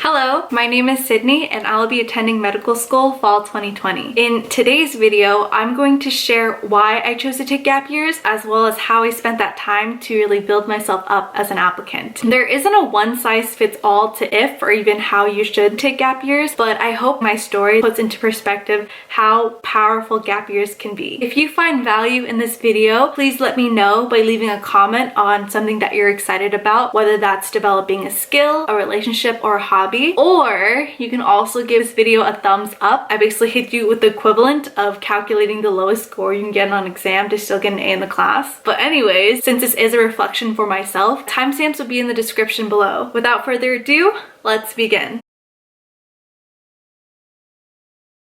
Hello, my name is Sydney and I'll be attending medical school fall 2020. In today's video, I'm going to share why I chose to take gap years as well as how I spent that time to really build myself up as an applicant. There isn't a one-size-fits-all to if or even how you should take gap years, but I hope my story puts into perspective how powerful gap years can be. If you find value in this video, please let me know by leaving a comment on something that you're excited about, whether that's developing a skill, a relationship, or a hobby. Or you can also give this video a thumbs up. I basically hit you with the equivalent of calculating the lowest score you can get on an exam to still get an A in the class. But anyways, since this is a reflection for myself, timestamps will be in the description below. Without further ado, let's begin.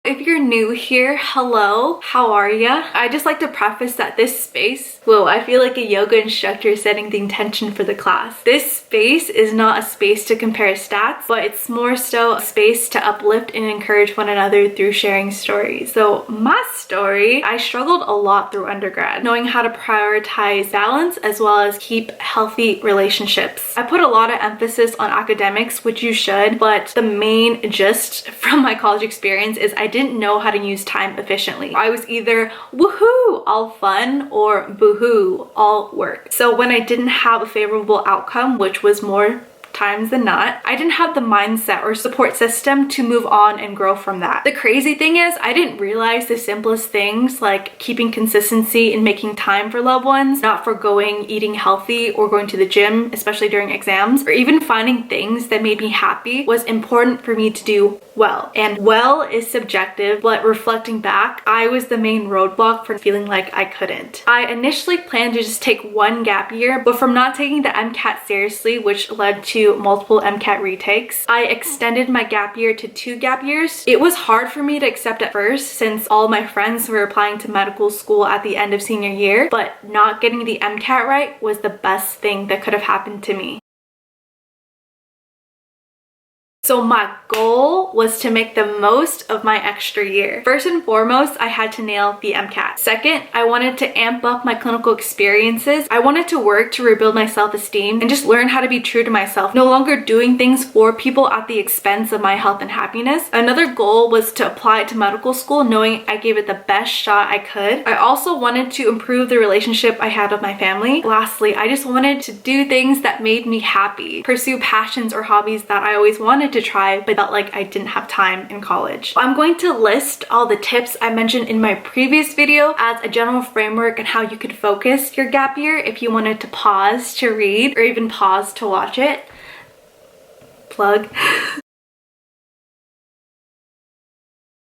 If you're new here, hello, how are ya? I just like to preface that this space, whoa, I feel like a yoga instructor setting the intention for the class. This space is not a space to compare stats, but it's more so a space to uplift and encourage one another through sharing stories. So my story, I struggled a lot through undergrad, knowing how to prioritize balance as well as keep healthy relationships. I put a lot of emphasis on academics, which you should, but the main gist from my college experience is I didn't know how to use time efficiently. I was either woohoo, all fun, or boohoo, all work. So when I didn't have a favorable outcome, which was more times than not, I didn't have the mindset or support system to move on and grow from that. The crazy thing is I didn't realize the simplest things like keeping consistency and making time for loved ones, not forgoing eating healthy or going to the gym, especially during exams, or even finding things that made me happy was important for me to do well. And well is subjective, but reflecting back, I was the main roadblock for feeling like I couldn't. I initially planned to just take one gap year, but from not taking the MCAT seriously, which led to multiple MCAT retakes, I extended my gap year to 2 gap years. It was hard for me to accept at first since all my friends were applying to medical school at the end of senior year, but not getting the MCAT right was the best thing that could have happened to me. So my goal was to make the most of my extra year. First and foremost, I had to nail the MCAT. Second, I wanted to amp up my clinical experiences. I wanted to work to rebuild my self-esteem and just learn how to be true to myself, no longer doing things for people at the expense of my health and happiness. Another goal was to apply to medical school, knowing I gave it the best shot I could. I also wanted to improve the relationship I had with my family. Lastly, I just wanted to do things that made me happy, pursue passions or hobbies that I always wanted to try but felt like I didn't have time in college. I'm going to list all the tips I mentioned in my previous video as a general framework on how you could focus your gap year if you wanted to pause to read or even pause to watch it. Plug.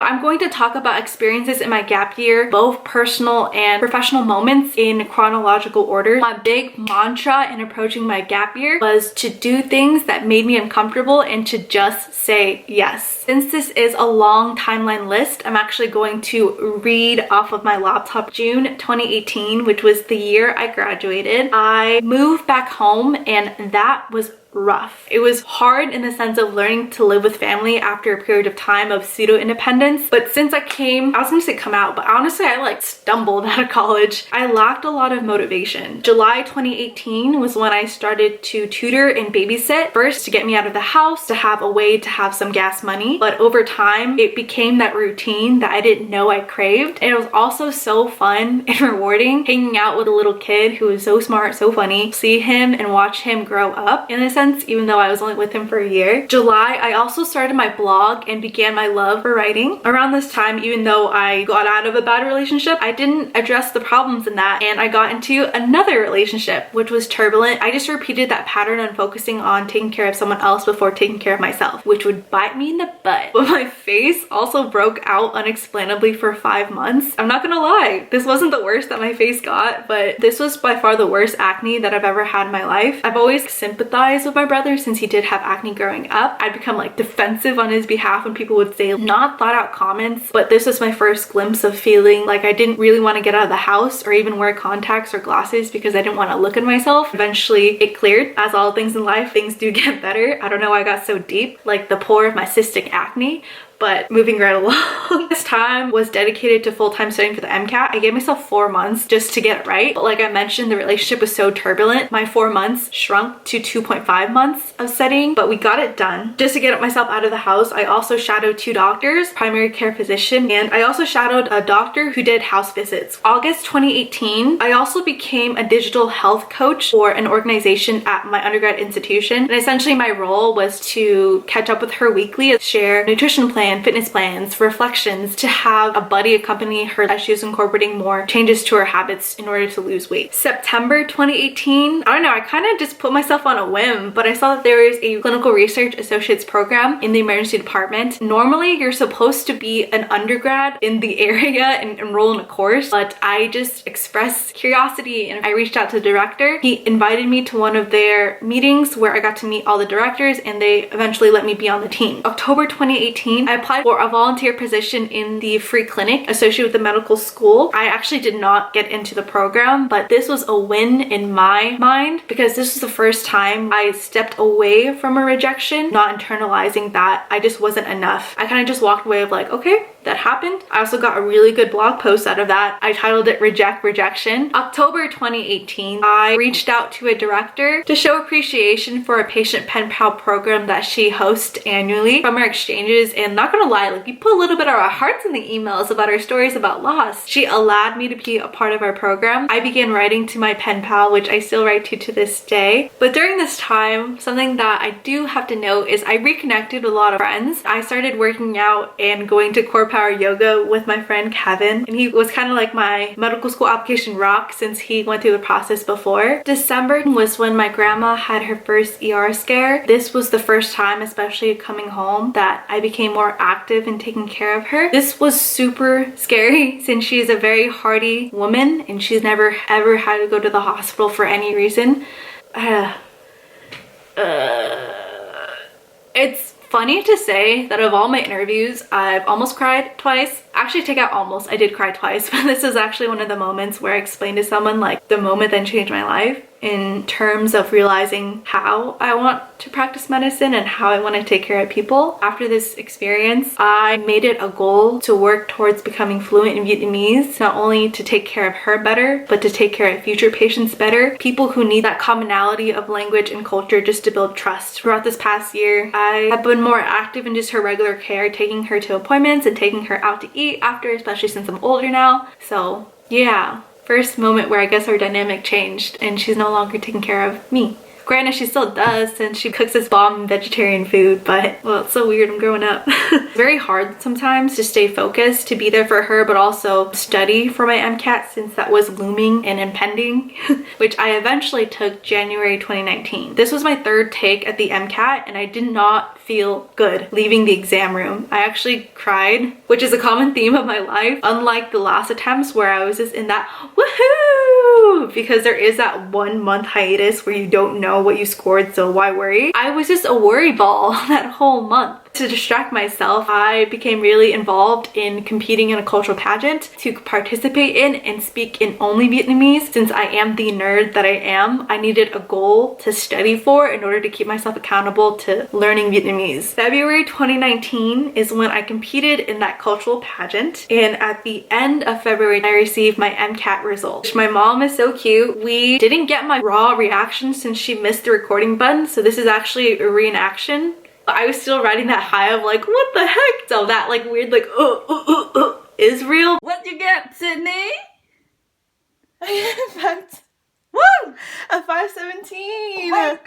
I'm going to talk about experiences in my gap year, both personal and professional moments in chronological order. My big mantra in approaching my gap year was to do things that made me uncomfortable and to just say yes. Since this is a long timeline list, I'm actually going to read off of my laptop. June 2018, which was the year I graduated, I moved back home and that was rough. It was hard in the sense of learning to live with family after a period of time of pseudo-independence. But since I was gonna say come out, but honestly I like stumbled out of college. I lacked a lot of motivation. July 2018 was when I started to tutor and babysit, first to get me out of the house, to have a way to have some gas money. But over time, it became that routine that I didn't know I craved. And it was also so fun and rewarding hanging out with a little kid who was so smart, so funny, see him and watch him grow up in this sense, even though I was only with him for a year. July, I also started my blog and began my love for writing. Around this time, even though I got out of a bad relationship, I didn't address the problems in that and I got into another relationship, which was turbulent. I just repeated that pattern on focusing on taking care of someone else before taking care of myself, which would bite me in the butt. But my face also broke out unexplainably for 5 months. I'm not gonna lie, this wasn't the worst that my face got, but this was by far the worst acne that I've ever had in my life. I've always sympathized with my brother since he did have acne growing up. I'd become like defensive on his behalf when people would say not thought out comments, but this was my first glimpse of feeling like I didn't really want to get out of the house or even wear contacts or glasses because I didn't want to look at myself. Eventually it cleared. As all things in life, things do get better. I don't know why I got so deep, like the pore of my cystic acne, but moving right along. This time was dedicated to full-time studying for the MCAT. I gave myself 4 months just to get it right. But like I mentioned, the relationship was so turbulent. My 4 months shrunk to 2.5 months of studying, but we got it done. Just to get myself out of the house, I also shadowed 2 doctors, primary care physician, and I also shadowed a doctor who did house visits. August 2018, I also became a digital health coach for an organization at my undergrad institution. And essentially my role was to catch up with her weekly, share nutrition plan, fitness plans, reflections, to have a buddy accompany her as she was incorporating more changes to her habits in order to lose weight. September 2018, I don't know, I kind of just put myself on a whim, but I saw that there is a clinical research associates program in the emergency department. Normally you're supposed to be an undergrad in the area and enroll in a course, but I just expressed curiosity and I reached out to the director. He invited me to one of their meetings where I got to meet all the directors, and they eventually let me be on the team. October 2018, I applied for a volunteer position in the free clinic associated with the medical school. I actually did not get into the program, but this was a win in my mind because this was the first time I stepped away from a rejection, not internalizing that I just wasn't enough. I kind of just walked away of like, okay, that happened. I also got a really good blog post out of that. I titled it Reject Rejection. October 2018, I reached out to a director to show appreciation for a patient pen pal program that she hosts annually from our exchanges. And not gonna lie, like we put a little bit of our hearts in the emails about our stories about loss. She allowed me to be a part of our program. I began writing to my pen pal, which I still write to this day. But during this time, something that I do have to note is I reconnected with a lot of friends. I started working out and going to core power yoga with my friend Kevin, and he was kind of like my medical school application rock since he went through the process before. December was when my grandma had her first ER scare. This was the first time, especially coming home, that I became more active in taking care of her. This was super scary since she's a very hardy woman and she's never ever had to go to the hospital for any reason. It's funny to say that of all my interviews, I've almost cried twice. Actually, take out almost, I did cry twice, but this is actually one of the moments where I explained to someone like the moment that changed my life in terms of realizing how I want to practice medicine and how I want to take care of people. After this experience, I made it a goal to work towards becoming fluent in Vietnamese, not only to take care of her better, but to take care of future patients better, people who need that commonality of language and culture just to build trust. Throughout this past year, I have been more active in just her regular care, taking her to appointments and taking her out to eat after, especially since I'm older now. So yeah, first moment where I guess our dynamic changed and she's no longer taking care of me. Granted, she still does since she cooks this bomb vegetarian food, but well, it's so weird, I'm growing up. It's very hard sometimes to stay focused, to be there for her, but also study for my MCAT since that was looming and impending, which I eventually took January 2019. This was my 3rd take at the MCAT and I did not feel good leaving the exam room. I actually cried, which is a common theme of my life, unlike the last attempts where I was just in that woohoo, because there is that 1 month hiatus where you don't know what you scored, so why worry? I was just a worry ball that whole month. To distract myself, I became really involved in competing in a cultural pageant to participate in and speak in only Vietnamese. Since I am the nerd that I am, I needed a goal to study for in order to keep myself accountable to learning Vietnamese. February 2019 is when I competed in that cultural pageant, and at the end of February, I received my MCAT results. My mom is so cute. We didn't get my raw reaction since she missed the recording button, so this is actually a reenaction. I was still riding that high of like, what the heck? So that like weird like, is real. What you get, Sydney? I got woo! A 517. Oh my goodness!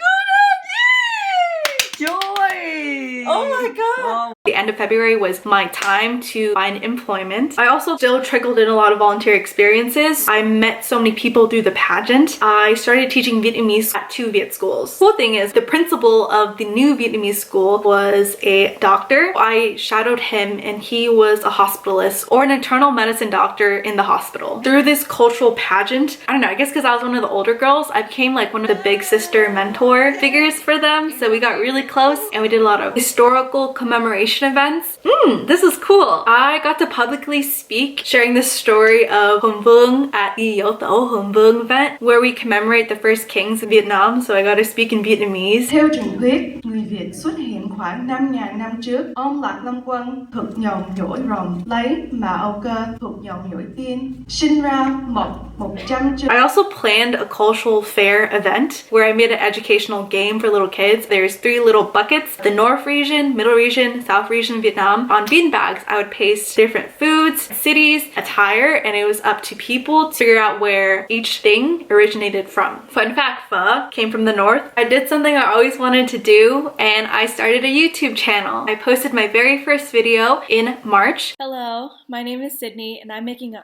Yay! Joy! Oh my god! Wow. The end of February was my time to find employment. I also still trickled in a lot of volunteer experiences. I met so many people through the pageant. I started teaching Vietnamese at 2 Viet schools. Cool thing is, the principal of the new Vietnamese school was a doctor. I shadowed him and he was a hospitalist or an internal medicine doctor in the hospital. Through this cultural pageant, I don't know, I guess because I was one of the older girls, I became like one of the big sister mentor figures for them. So we got really close and we did a lot of historical commemoration vaccination events. This is cool. I got to publicly speak, sharing the story of Hùng Vương at the Yếu Tố Hùng Vương event, where we commemorate the first kings of Vietnam, so I got to speak in Vietnamese. Theo truyền thuyết, người Việt xuất hiện khoảng 5.000 năm trước. Ông Lạc Long Quân thuộc dòng dõi Rồng, lấy mà Âu Cơ thuộc dòng dõi Tiên, sinh ra 100 trước. I also planned a cultural fair event where I made an educational game for little kids. There's 3 little buckets, the North region, Middle region, South region of Vietnam. On beanbags, I would paste different foods, cities, attire, and it was up to people to figure out where each thing originated from. Fun fact, pho came from the North. I did something I always wanted to do, and I started a YouTube channel. I posted my very first video in March. Hello, my name is Sydney, and I'm making an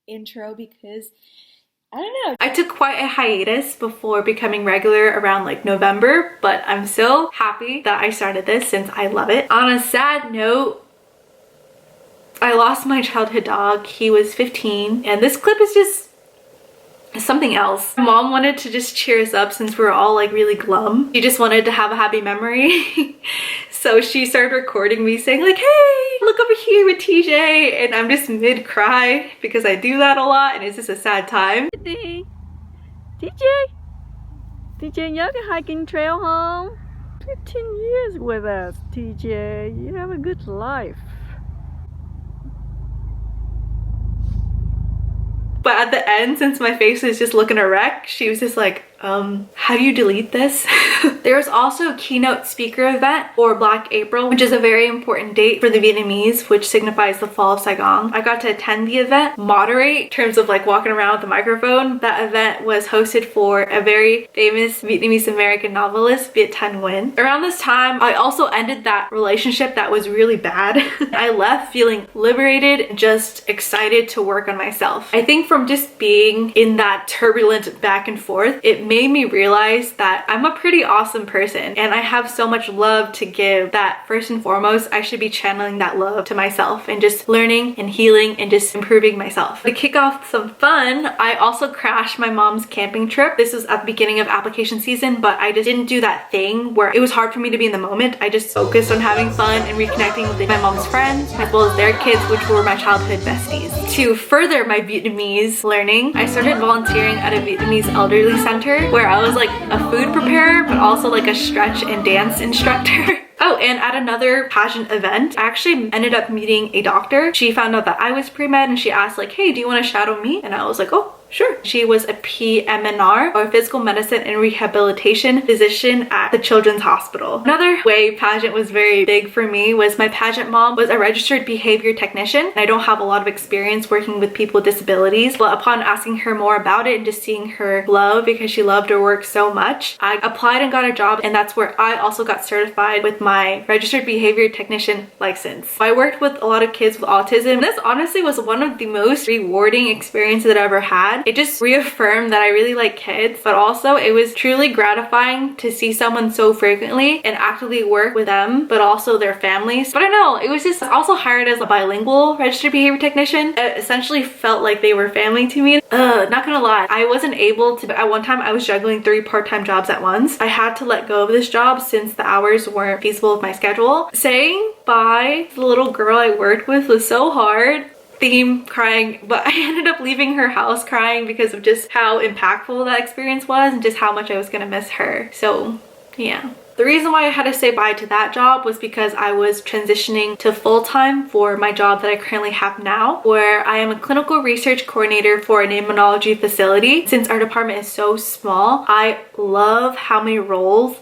intro because I don't know. I took quite a hiatus before becoming regular around like November, but I'm so happy that I started this since I love it. On a sad note, I lost my childhood dog. He was 15, and this clip is just something else. My mom wanted to just cheer us up since we were all like really glum. She just wanted to have a happy memory. So she started recording me saying like, hey, look over here with TJ, and I'm just mid-cry because I do that a lot and it's just a sad time. TJ nhớ cái hiking trail không? 15 years with us, TJ. You have a good life. But at the end, since my face was just looking a wreck, she was just like, how do you delete this? There was also a keynote speaker event for Black April, which is a very important date for the Vietnamese, which signifies the fall of Saigon. I got to attend the event, moderate in terms of like walking around with the microphone. That event was hosted for a very famous Vietnamese American novelist, Viet Thanh Nguyen. Around this time, I also ended that relationship that was really bad. I left feeling liberated, just excited to work on myself. I think from just being in that turbulent back and forth, it made me realize that I'm a pretty awesome person and I have so much love to give that first and foremost I should be channeling that love to myself and just learning and healing and just improving myself. To kick off some fun, I also crashed my mom's camping trip. This was at the beginning of application season, but I just didn't do that thing where it was hard for me to be in the moment. I just focused on having fun and reconnecting with my mom's friends as well as their kids, which were my childhood besties. To further my Vietnamese learning, I started volunteering at a Vietnamese elderly center where I was like a food preparer but also like a stretch and dance instructor. Oh, and at another pageant event, I actually ended up meeting a doctor. She found out that I was pre-med and she asked like, hey, do you want to shadow me? And I was like, oh, sure. She was a PMNR, or physical medicine and rehabilitation physician at the Children's Hospital. Another way pageant was very big for me was my pageant mom was a registered behavior technician. I don't have a lot of experience working with people with disabilities, but upon asking her more about it and just seeing her love because she loved her work so much, I applied and got a job, and that's where I also got certified with my registered behavior technician license. I worked with a lot of kids with autism. This honestly was one of the most rewarding experiences that I ever had. It just reaffirmed that I really like kids, but also it was truly gratifying to see someone so frequently and actively work with them, but also their families. But I don't know, it was just also hired as a bilingual registered behavior technician. It essentially felt like they were family to me. Not gonna lie, I wasn't able to, at one time I was juggling 3 part-time jobs at once. I had to let go of this job since the hours weren't feasible with my schedule. Saying bye to the little girl I worked with was so hard. Theme crying, but I ended up leaving her house crying because of just how impactful that experience was and just how much I was gonna miss her. So yeah. The reason why I had to say bye to that job was because I was transitioning to full-time for my job that I currently have now, where I am a clinical research coordinator for an immunology facility. Since our department is so small, I love how many roles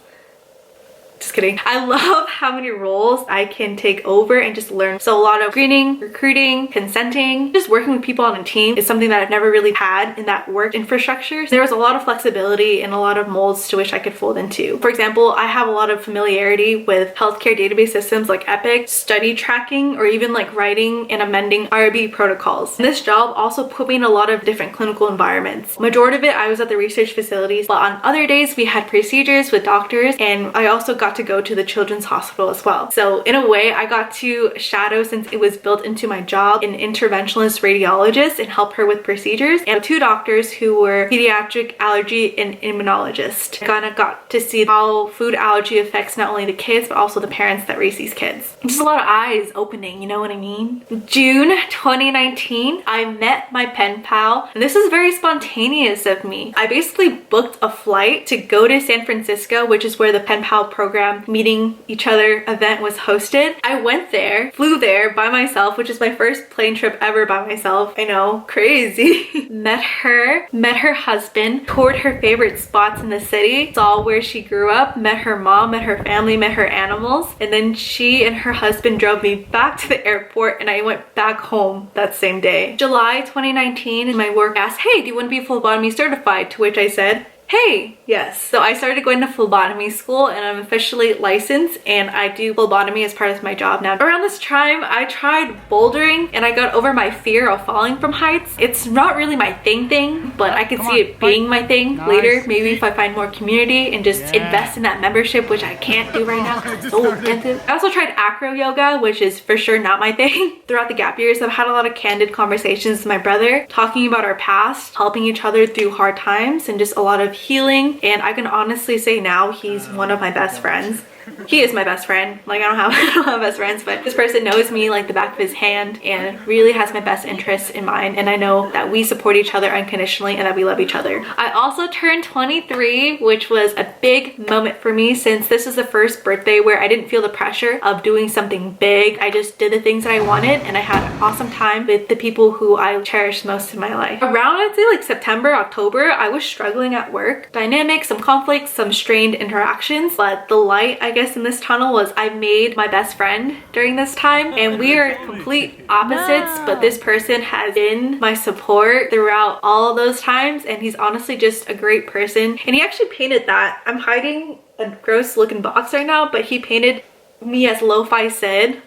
Just kidding. I love how many roles I can take over and just learn. So a lot of screening, recruiting, consenting, just working with people on a team is something that I've never really had in that work infrastructure. There was a lot of flexibility and a lot of molds to which I could fold into. For example, I have a lot of familiarity with healthcare database systems like Epic, study tracking, or even like writing and amending IRB protocols. And this job also put me in a lot of different clinical environments. Majority of it, I was at the research facilities, but on other days we had procedures with doctors, and I also got got to go to the children's hospital as well. So in a way, I got to shadow, since it was built into my job, an interventionalist radiologist and help her with procedures, and 2 doctors who were pediatric allergy and immunologist. I kind of got to see how food allergy affects not only the kids but also the parents that raise these kids. Just a lot of eyes opening, you know what I mean? June 2019, I met my pen pal, and this is very spontaneous of me. I basically booked a flight to go to San Francisco, which is where the pen pal program meeting each other event was hosted. I went there, flew there by myself, which is my first plane trip ever by myself. I know, crazy. Met her husband, toured her favorite spots in the city, saw where she grew up, met her mom, met her family, met her animals, and then she and her husband drove me back to the airport and I went back home that same day. July 2019, my work asked, hey, do you want to be phlebotomy certified? To which I said, hey, yes. So I started going to phlebotomy school and I'm officially licensed and I do phlebotomy as part of my job now. Around this time, I tried bouldering and I got over my fear of falling from heights. It's not really my thing, but I could see it being my thing later. Maybe if I find more community and just invest in that membership, which I can't do right now because it's so expensive. I also tried acro yoga, which is for sure not my thing. Throughout the gap years, I've had a lot of candid conversations with my brother, talking about our past, helping each other through hard times, and just a lot of healing. And I can honestly say now he's one of my best friends. He is my best friend. Like, I don't have best friends, but this person knows me like the back of his hand and really has my best interests in mind. And I know that we support each other unconditionally and that we love each other. I also turned 23, which was a big moment for me since this is the first birthday where I didn't feel the pressure of doing something big. I just did the things that I wanted and I had an awesome time with the people who I cherish most in my life. Around, I'd say like September, October, I was struggling at work. Dynamics, some conflicts, some strained interactions, but the light, I guess, in this tunnel was I made my best friend during this time, and we are complete opposites, but this person has been my support throughout all of those times, and he's honestly just a great person. And he actually painted that. I'm hiding a gross looking box right now, but he painted me as Lo-Fi Sid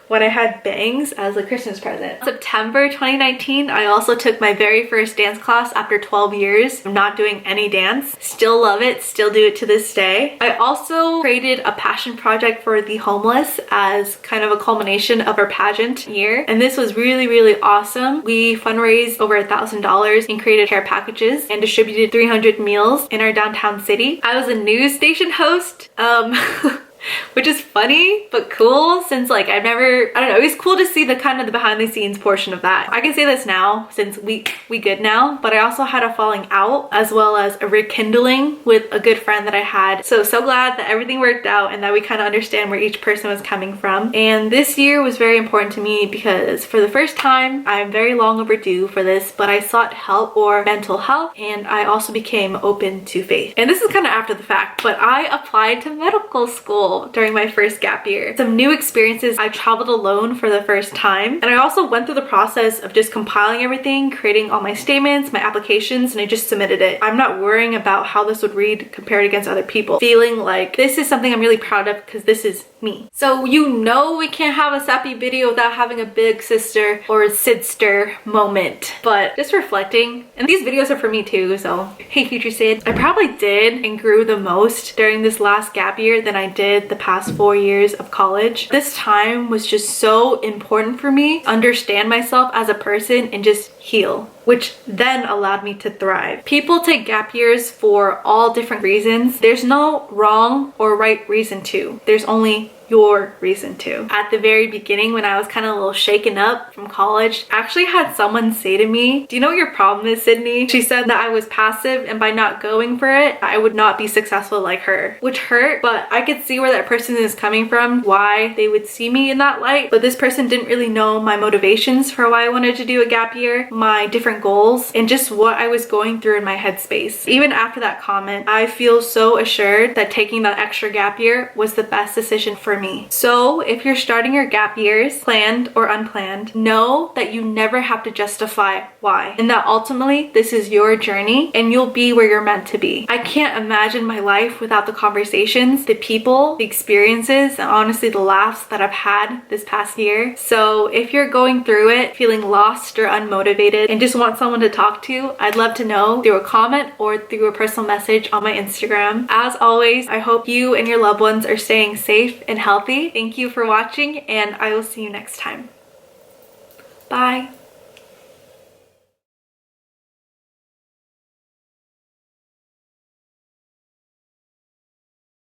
when I had bangs as a Christmas present. September 2019, I also took my very first dance class after 12 years of not doing any dance. Still love it, still do it to this day. I also created a passion project for the homeless as kind of a culmination of our pageant year. And this was really, really awesome. We fundraised over $1,000 and created care packages and distributed 300 meals in our downtown city. I was a news station host. Which is funny but cool since like I don't know, it was cool to see the kind of the behind the scenes portion of that. I can say this now since we good now, but I also had a falling out as well as a rekindling with a good friend that I had. So glad that everything worked out and that we kind of understand where each person was coming from. And this year was very important to me because for the first time, I'm very long overdue for this, but I sought help for mental health and I also became open to faith. And this is kind of after the fact, but I applied to medical school during my first gap year. Some new experiences. I traveled alone for the first time, and I also went through the process of just compiling everything, creating all my statements, my applications, and I just submitted it. I'm not worrying about how this would read compared against other people, feeling like this is something I'm really proud of because this is me. So you know we can't have a sappy video without having a big sister or Sydster moment, but just reflecting, and these videos are for me too, so hey future Sid. I probably did and grew the most during this last gap year than I did the past 4 years of college. This time was just so important for me, understand myself as a person and just heal, which then allowed me to thrive. People take gap years for all different reasons. There's no wrong or right reason to. There's only your reason to. At the very beginning, when I was kind of a little shaken up from college, I actually had someone say to me, do you know what your problem is, Sydney? She said that I was passive and by not going for it, I would not be successful like her, which hurt, but I could see where that person is coming from, why they would see me in that light. But this person didn't really know my motivations for why I wanted to do a gap year, my different goals, and just what I was going through in my headspace. Even after that comment, I feel so assured that taking that extra gap year was the best decision for me. So if you're starting your gap years, planned or unplanned, know that you never have to justify why, and that ultimately this is your journey and you'll be where you're meant to be. I can't imagine my life without the conversations, the people, the experiences, and honestly the laughs that I've had this past year. So if you're going through it feeling lost or unmotivated and just want someone to talk to, I'd love to know through a comment or through a personal message on my Instagram. As always, I hope you and your loved ones are staying safe and healthy. Thank you for watching, and I will see you next time. Bye.